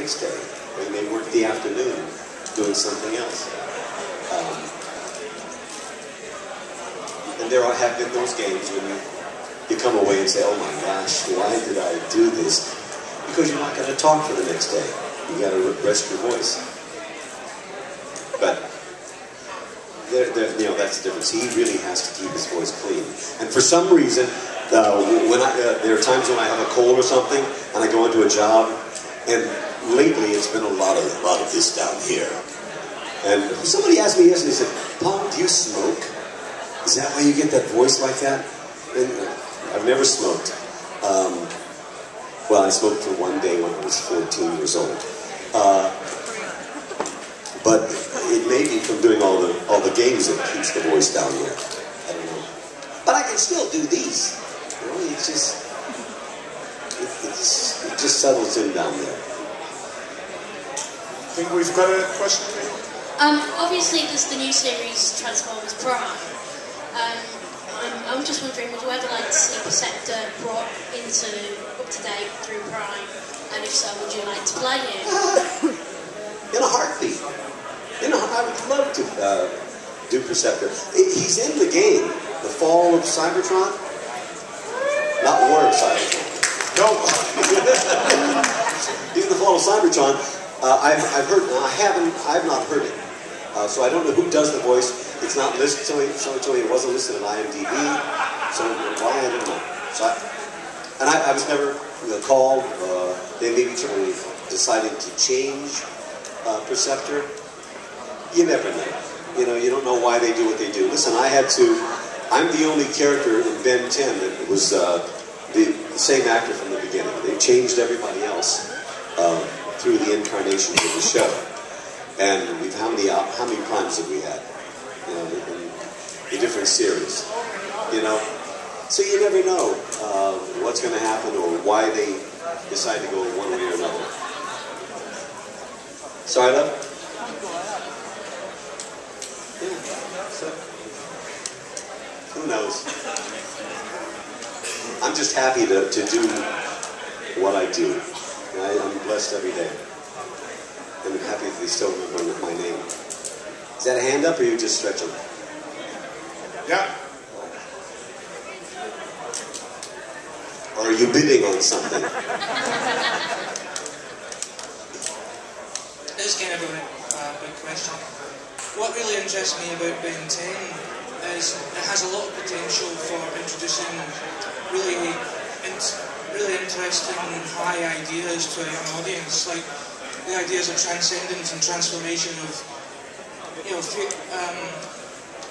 next day. They may work the afternoon doing something else. And there have been those games when you come away and say, oh my gosh, why did I do this? Because you're not going to talk for the next day. You got to rest your voice. But that's the difference. He really has to keep his voice clean. And for some reason, there are times when I have a cold or something, and I go into a job, and lately it's been a lot of this down here. And somebody asked me yesterday, they said, Paul, do you smoke? Is that why you get that voice like that? And I've never smoked. Well, I smoked for one day when I was 14 years old. But it may be from doing all the games that keeps the voice down here. I don't know. But I can still do these. You know, it just settles in down there. I think we've got a question for you. Obviously, there's the new series Transformers Prime. I'm just wondering, would you ever like to see Perceptor brought into up to date through Prime? And if so, would you like to play him? In a heartbeat. I would love to do Perceptor. He's in the game, The Fall of Cybertron. Not War of Cybertron. No. He's in The Fall of Cybertron. I've heard. I've not heard it. So I don't know who does the voice. It's not listed. Somebody told me it wasn't listed on IMDb. So why, I don't know. So I was never called. They maybe decided to change Perceptor. You never know. You don't know why they do what they do. Listen, I'm the only character in Ben 10 that was the same actor from the beginning. They changed everybody else through the incarnations of the show. And how many primes have we had? In different series. So you never know what's going to happen or why they decide to go one way or another. Sorry, love? Yeah. So, who knows? I'm just happy to do what I do. I'm blessed every day. And I'm happy that they still remember my name. Is that a hand up or are you just stretching? Yeah. Or are you bidding on something? This is kind of a big question. What really interests me about Ben 10 is it has a lot of potential for introducing really interesting high ideas to a young audience, like the ideas of transcendence and transformation of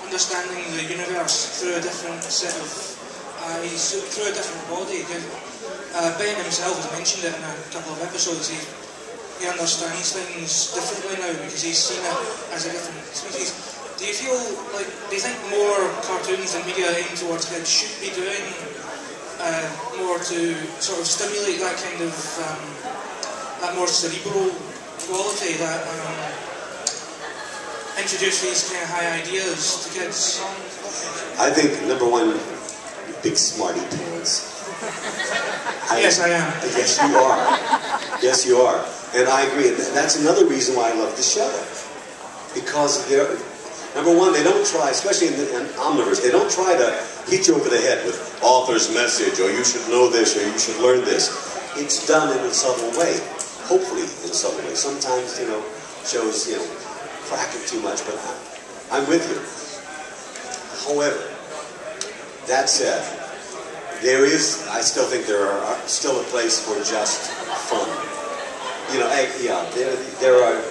understanding the universe through a different set of eyes, through a different body. Ben himself has mentioned it in a couple of episodes. He understands things differently now because he's seen it as a different species. Do you think more cartoons and media aimed towards kids should be doing more to sort of stimulate that kind of that more cerebral quality, that introduce these kind of high ideas to kids? I think, number one, big smarty pants. Yes, I am. Yes, you are. Yes, you are. And I agree. That's another reason why I love the show. Because number one, they don't try, especially in Omniverse, they don't try to hit you over the head with author's message, or you should know this, or you should learn this. It's done in a subtle way. Hopefully in a subtle way. Sometimes, shows, crack it too much, but I'm with you. However, that said, I still think there are still a place for just fun. There are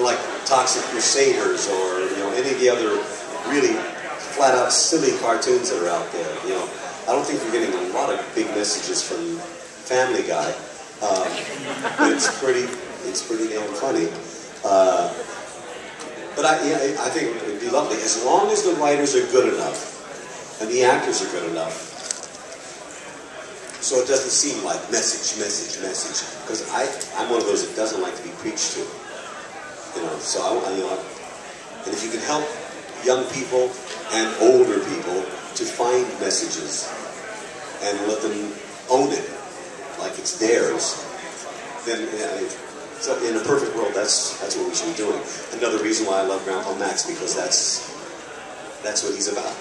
like Toxic Crusaders or any of the other really flat out silly cartoons that are out there. I don't think we're getting a lot of big messages from Family Guy, but it's pretty damn funny. But I think it would be lovely as long as the writers are good enough and the actors are good enough. So it doesn't seem like message. Because I'm one of those that doesn't like to be preached to. So and if you can help young people and older people to find messages and let them own it like it's theirs, then So in a perfect world, that's what we should be doing. Another reason why I love Grandpa Max, because that's what he's about,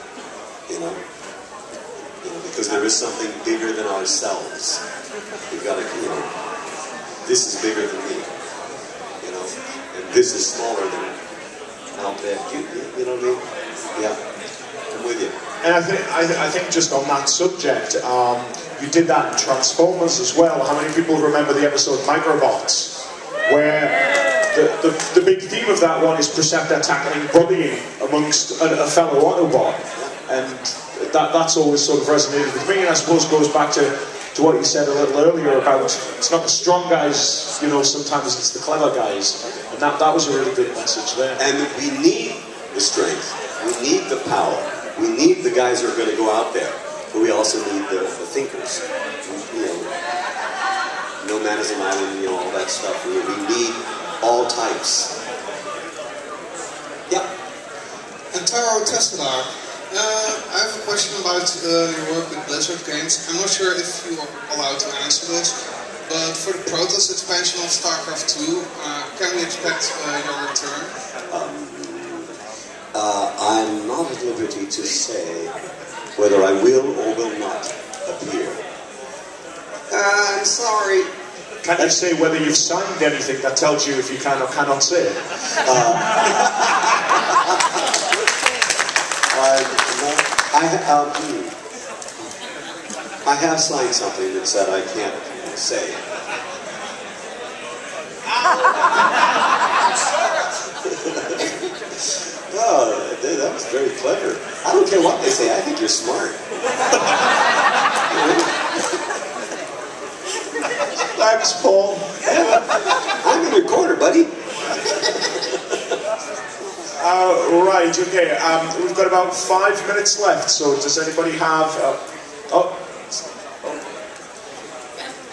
you know. Because there is something bigger than ourselves. We've got to, you know, this is bigger than me, you know, and this is smaller than out there. You know what I mean? Yeah, I'm with you. And I think just on that subject, you did that in Transformers as well. How many people remember the episode Microbots, where the big theme of that one is Perceptor tackling bullying amongst a fellow Autobot, and that's always sort of resonated with me, and I suppose goes back to what you said a little earlier about it's not the strong guys, you know, sometimes it's the clever guys, and that was a really good message there. And we need the strength, we need the power, we need the guys who are going to go out there, but we also need the thinkers. You know, no man is an island, you know, all that stuff. We need all types. Yeah. And Taro Testalar, I have a question about your work with Blizzard games. I'm not sure if you are allowed to answer this, but for the Protoss expansion of StarCraft 2, can we expect your return? I'm not at liberty to say whether I will or will not appear. I'm sorry. Can you say whether you've signed anything that tells you if you can or cannot say it? I have signed something that said I can't say. Oh, that was very clever. I don't care what they say, I think you're smart. Thanks, Paul. I'm in your corner, buddy. Right, okay. We've got about 5 minutes left, so does anybody have...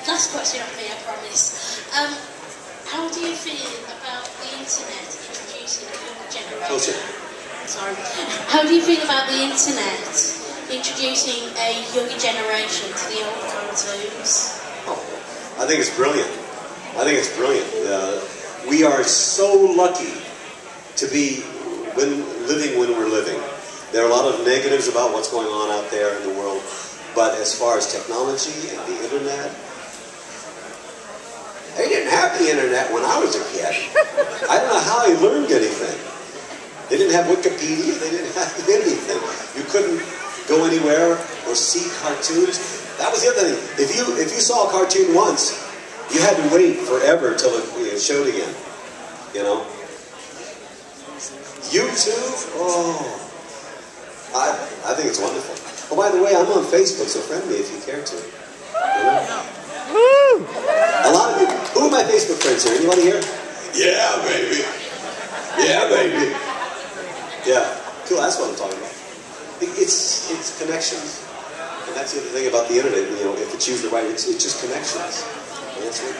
Last question on me, I promise. How do you feel about the internet introducing a younger generation? Sorry. How do you feel about the internet introducing a younger generation to the old cartoons? Oh, I think it's brilliant. I think it's brilliant. We are so lucky to be living when we're living. There are a lot of negatives about what's going on out there in the world, but as far as technology and the internet, they didn't have the internet when I was a kid. I don't know how he learned anything. They didn't have Wikipedia, they didn't have anything. You couldn't go anywhere or see cartoons. That was the other thing. If you saw a cartoon once, you had to wait forever till it showed again. You know? YouTube? Oh. I think it's wonderful. Oh, by the way, I'm on Facebook, so friend me if you care to. You know? A lot of you. Who are my Facebook friends here? Anybody here? Yeah, baby. Yeah, baby. Yeah. Cool, that's what I'm talking about. It's connections. And that's the other thing about the internet, you know, if it's used right, it's just connections. And that's it.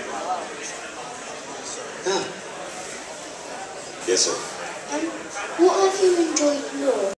Yeah. Yes, sir. What have you enjoyed more?